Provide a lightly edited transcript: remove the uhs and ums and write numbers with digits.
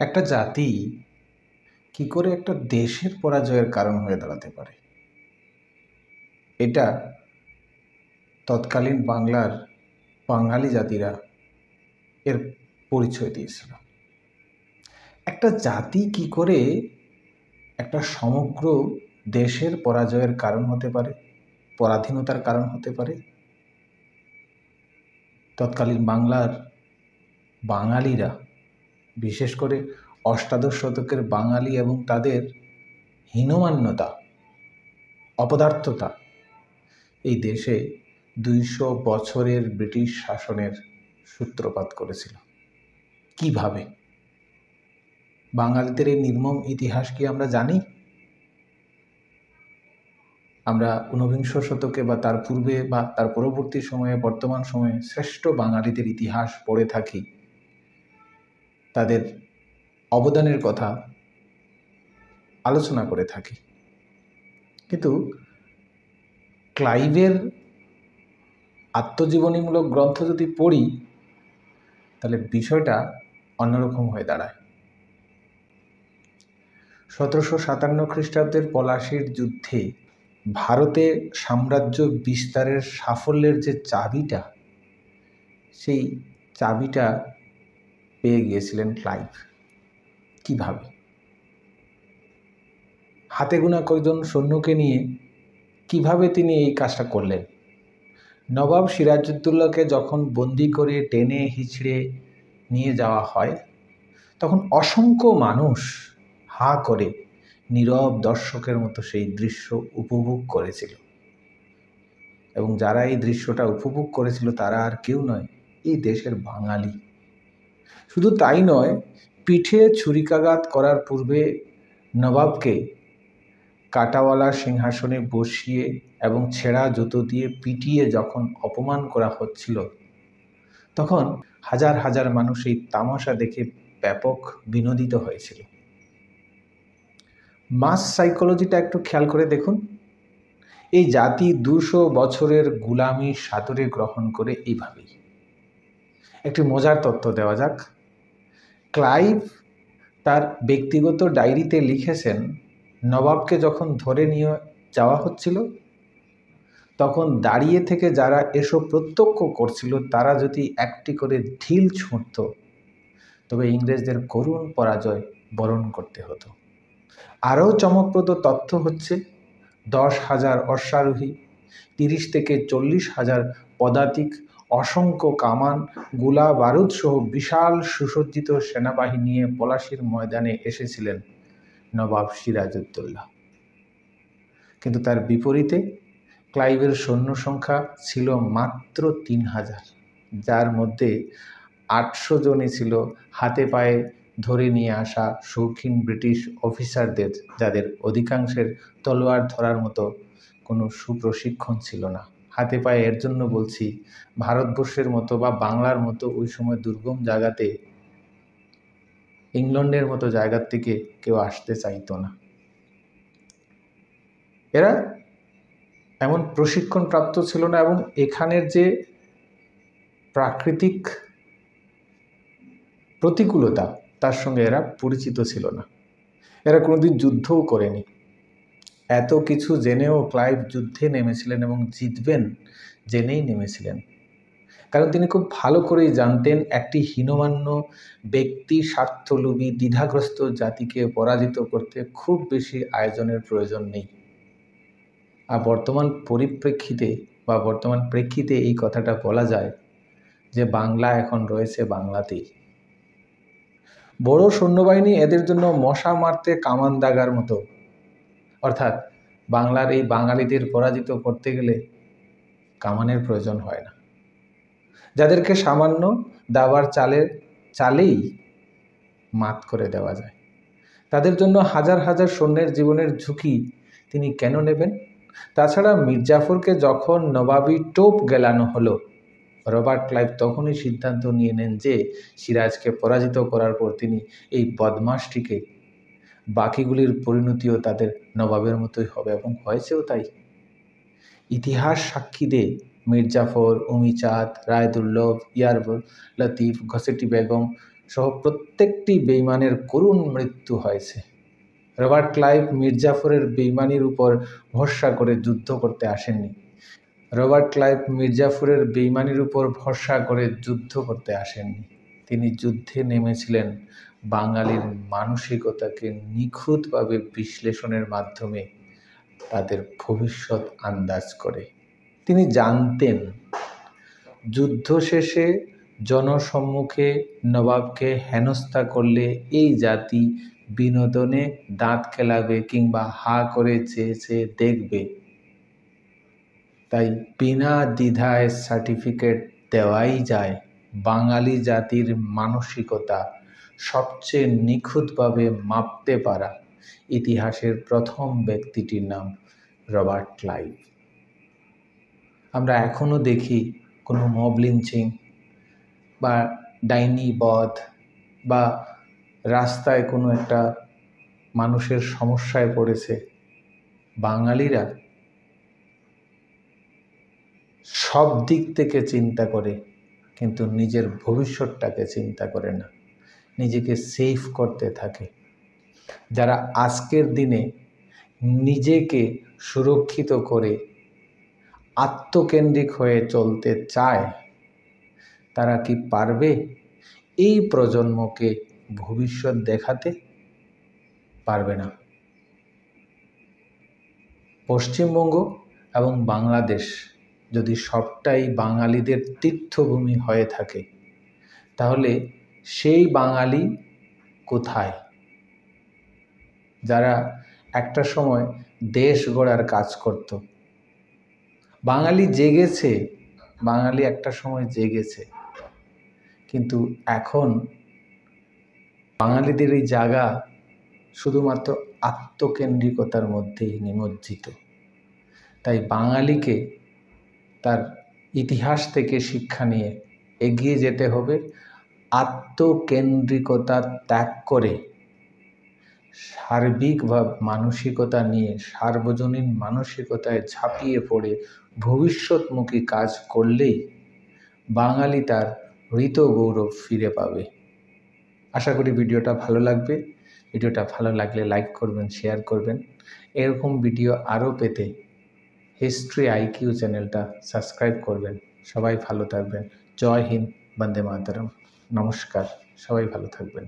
একটা জাতি কি করে একটা দেশের পরাজয়ের কারণ হয়ে দাঁড়াতে পারে, এটা তৎকালীন বাংলার বাঙালি জাতিরা এর পরিচয় দিয়েছিল। একটা জাতি কি করে একটা সমগ্র দেশের পরাজয়ের কারণ হতে পারে, পরাধীনতার কারণ হতে পারে, তৎকালীন বাংলার বাঙালিরা, বিশেষ করে অষ্টাদশ শতকের বাঙালি এবং তাদের হীনমান্যতা, অপদার্থতা এই দেশে ২০০ বছরের ব্রিটিশ শাসনের সূত্রপাত করেছিল। কিভাবে? বাঙালিদের এই নির্মম ইতিহাস কি আমরা জানি? আমরা ঊনবিংশ শতকে বা তার পূর্বে বা তার পরবর্তী সময়ে, বর্তমান সময়ে শ্রেষ্ঠ বাঙালিদের ইতিহাস পড়ে থাকি, তাদের অবদানের কথা আলোচনা করে থাকি, কিন্তু ক্লাইভের আত্মজীবনীমূলক গ্রন্থ যদি পড়ি তাহলে বিষয়টা অন্যরকম হয়ে দাঁড়ায়। ১৭৫৭ খ্রিস্টাব্দের পলাশীর যুদ্ধে ভারতে সাম্রাজ্য বিস্তারের সাফল্যের যে চাবিটা, সেই চাবিটা পেয়ে গিয়েছিলেন ক্লাইভ। কিভাবে? হাতে গোনা কয়েকজন সৈন্যকে নিয়ে কিভাবে তিনি এই কাজটা করলেন? নবাব সিরাজউদ্দৌলাকে যখন বন্দি করে টেনে হিচড়ে নিয়ে যাওয়া হয়, তখন অসংখ্য মানুষ হা করে নীরব দর্শকের মতো সেই দৃশ্য উপভোগ করেছিল, এবং যারা এই দৃশ্যটা উপভোগ করেছিল তারা আর কেউ নয়, এই দেশের বাঙালি। শুধু তাই নয়, পিঠে ছুরিকাঘাত করার পূর্বে নবাবকে কাঁটাওয়ালা সিংহাসনে বসিয়ে এবং ছেঁড়া জুতো দিয়ে পিটিয়ে যখন অপমান করা হচ্ছিল, তখন হাজার হাজার মানুষ এই তামাশা দেখে ব্যাপক বিনোদিত হয়েছিল। মাস সাইকোলজিটা একটু খেয়াল করে দেখুন। এই জাতি ২০০ বছরের গুলামি সাদরে গ্রহণ করে এইভাবেই। একটি মজার তথ্য দেওয়া যাক। ক্লাইভ তার ব্যক্তিগত ডায়েরিতে লিখেছেন, নবাবকে যখন ধরে নিয়ে যাওয়া হচ্ছিল, তখন দাঁড়িয়ে থেকে যারা এসব প্রত্যক্ষ করছিল তারা যদি একটি করে ঢিল ছুঁড়ত, তবে ইংরেজদের করুণ পরাজয় বরণ করতে হতো। আরও চমকপ্রদ তথ্য হচ্ছে ১০,০০০ অশ্বারোহী, ৩০ থেকে ৪০,০০০ পদাতিক, অসংখ্য কামান, গোলা বারুদ সহ বিশাল সুসজ্জিত সেনাবাহিনী নিয়ে পলাশীর ময়দানে এসেছিলেন নবাব সিরাজউদ্দৌলা। কিন্তু তার বিপরীতে ক্লাইভের সৈন্য সংখ্যা ছিল মাত্র ৩,০০০, যার মধ্যে ৮০০ জনই ছিল হাতে পায়ে ধরে নিয়ে আসা শৌখিন ব্রিটিশ অফিসারদের, যাদের অধিকাংশের তলোয়ার ধরার মতো কোনো সুপ্রশিক্ষণ ছিল না। হাতে পায়ে এর জন্য বলছি, ভারতবর্ষের মতো বা বাংলার মতো ওই সময় দুর্গম জায়গাতে, ইংল্যান্ডের মতো জায়গার থেকে কেউ আসতে চাইতো না। এরা এমন প্রশিক্ষণ প্রাপ্ত ছিল না, এবং এখানের যে প্রাকৃতিক প্রতিকূলতা তার সঙ্গে এরা পরিচিত ছিল না। এরা কোনোদিন যুদ্ধও করেনি। এত কিছু জেনেও ক্লাইভ যুদ্ধে নেমেছিলেন এবং জিতবেন জেনেই নেমেছিলেন, কারণ তিনি খুব ভালো করেই জানতেন একটি হীনমান্য ব্যক্তি, স্বার্থলোভী, দ্বিধাগ্রস্ত জাতিকে পরাজিত করতে খুব বেশি আয়োজনের প্রয়োজন নেই। আর বর্তমান পরিপ্রেক্ষিতে বা বর্তমান প্রেক্ষিতে এই কথাটা বলা যায় যে বাংলা এখন রয়েছে বাংলাতেই। বড় সৈন্যবাহিনী এদের জন্য মশা মারতে কামান দাগার মতো, অর্থাৎ বাংলার এই বাঙালিদের পরাজিত করতে গেলে কামানের প্রয়োজন হয় না, যাদেরকে সামান্য দাবার চালেই মাত করে দেওয়া যায়। তাদের জন্য হাজার হাজার সৈন্যের জীবনের ঝুঁকি তিনি কেন নেবেন? তাছাড়া মির্জাফরকে যখন নবাবী টোপ গেলানো হলো, রবার্ট ক্লাইভ তখনই সিদ্ধান্ত নিয়ে নেন যে সিরাজকে পরাজিত করার পর তিনি এই বদমাশটিকে, বাকিগুলির পরিণতিও তাদের নবাবের মতোই হবে, এবং হয়েছেও তাই। ইতিহাস সাক্ষী দেয় মির্জাফর, উমিচাঁদ, রায়দুল্লভ, ইয়ার লতিফ, ঘসেটি বেগম সহ প্রত্যেকটি বেঈমানের করুণ মৃত্যু হয়েছে। রবার্ট ক্লাইভ মীর জাফরের বেঈমানির উপর ভরসা করে যুদ্ধ করতে আসেননি। রবার্ট ক্লাইভ মীর জাফরের বেঈমানির উপর ভরসা করে যুদ্ধ করতে আসেননি। তিনি যুদ্ধে নেমেছিলেন বাঙালির মানসিকতাকে নিখুঁতভাবে বিশ্লেষণের মাধ্যমে তাদের ভবিষ্যৎ আন্দাজ করে। তিনি জানতেন যুদ্ধ শেষে জনসম্মুখে নবাবকে হেনস্থা করলে এই জাতি বিনোদনে দাঁত খেলাবে কিংবা হা করে চেয়ে চেয়ে দেখবে। তাই বিনা দ্বিধায় সার্টিফিকেট দেওয়াই যায়। বাঙালি জাতির মানসিকতা সবচেয়ে নিখুঁতভাবে মাপতে পারা ইতিহাসের প্রথম ব্যক্তিটির নাম রবার্ট ক্লাইভ। আমরা এখনও দেখি কোনো মব লিঞ্চিং বা ডাইনি বধ বা রাস্তায় কোনো একটা মানুষের সমস্যায় পড়েছে, বাঙালিরা সব দিক থেকে চিন্তা করে কিন্তু নিজের ভবিষ্যৎটাকে চিন্তা করে না, নিজেকে সেফ করতে থাকে। যারা আজকের দিনে নিজেকে সুরক্ষিত করে আত্মকেন্দ্রিক হয়ে চলতে চায়, তারা কি পারবে এই প্রজন্মকে ভবিষ্যৎ দেখাতে? পারবে না। পশ্চিমবঙ্গ এবং বাংলাদেশ যদি সবটাই বাঙালিদের তীর্থভূমি হয়ে থাকে, তাহলে সেই বাঙালি কোথায় যারা একটা সময় দেশ গড়ার কাজ করত? বাঙালি জেগেছে, বাঙালি একটা সময় জেগেছে, কিন্তু এখন বাঙালিদের এই জায়গা শুধুমাত্র আত্মকেন্দ্রিকতার মধ্যেই নিমজ্জিত। তাই বাঙালিকে তার ইতিহাস থেকে শিক্ষা নিয়ে এগিয়ে যেতে হবে। আত্মকেন্দ্রিকতা ত্যাগ করে সার্বিক মানসিকতা নিয়ে সার্বজনীন মানসিকতায় ঝাঁপিয়ে পড়ে ভবিষ্যৎমুখী কাজ করলেই বাঙালি তার হৃত গৌরব ফিরে পাবে। আশা করি ভিডিওটা ভালো লাগবে। ভিডিওটা ভালো লাগলে লাইক করবেন, শেয়ার করবেন। এরকম ভিডিও আরও পেতে হিস্ট্রি আইকিউ চ্যানেলটা সাবস্ক্রাইব করবেন। সবাই ভালো থাকবেন। জয় হিন্দ, বন্দে মাতরম। নমস্কার, সবাই ভালো থাকবেন।